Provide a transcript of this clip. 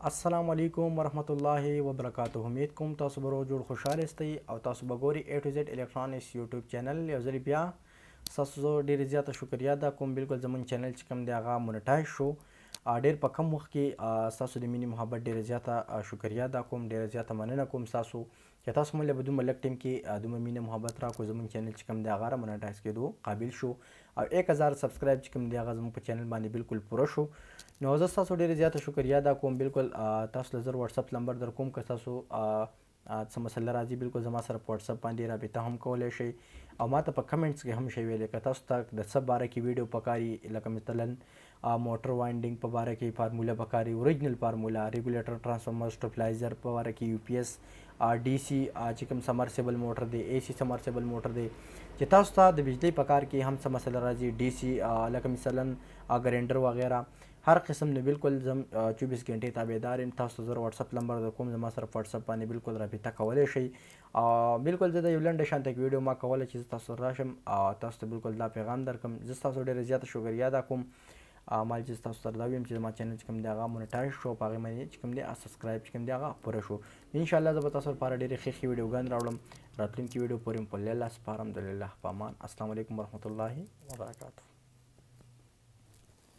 السلام علیکم ورحمت الله وبرکاته. امید کوم تاسو به روز جوړ خوشاله استئ او تاسو به ګوري A to Z الیکټرانکس یوټیوب چینل. یو ځل بیا تاسو ډېر زیاته شکریا ده کوم. بالکل زمون چینل چې کوم دی هغه مونټایز شو ډېر په کم وخت کې. تاسو د مینې محبت ډېره زیاته شکریا ده کوم. ډېره زیاته مننه کوم تاسو چې تاسو مونږ له به دومره لږ ټایم کې دومره مینه محبت راکړو. زموږ چینل چې کوم دی هغه را مونټایز کېدو قابل شو او 1000 سبسکرایب چې کوم دی هغه زموږ په چینل باندې بالکل پوره شو. نو زه تاسو ډېره زیاته شکریا ادا کوم. بالکل تاسو له زر واتساپ نمبر در کوم که تاسو څه مسله راځي بالکل زما سره په واتساپ باندې رابطه هم کولی شئ او ما ته په کمنټس کې هم شی ویلی که تاسو ته د څه باره کې ویډیو پکاري لکه مثلا موټر وایډنګ په باره کې فارموله پکاري، اوریجنل فارموله، ریګولیټر ټرانسفارمر سټپلایزر په باره کې، یو پی ایس ډي سی چې کوم سمرسیبل موټر دی، اے سی سمرسیبل موټر دی چې تاسو ته د بجلی په کار کې هم څه مسله راځي، ډي سی لکه مثلا ګرینډر وغیره هر قسم نه بالکل زم 24 غنټې تابعدار یم. تاسو زه واتساپ نمبر در کوم زما سره په واتساپ باندې بالکل رابطه کولی شئ. بالکل زه د یو لنډه شانته کې ویډیو ما کوله چې زه تاسو سره راشم تاسو ته بالکل دا پیغام درکړم. زه ستاسو ډېره زیاته شکریا ادا کوم. ما چې تاسو سره دا ویم چې زما چینل چې کوم دی هغه مونټایز شو په هغې باندې چې کوم دی سبسکرایب چې کوم دی هغه پوره شو. انشاءالله زه به تاسو لپاره ډېرې ښې ښې ویډیوګانې راوړم. راتلونکي ویډیو پورې مو په الله سپارم. د الله په امان. السلام علیکم ورحمت الله وبرکاته.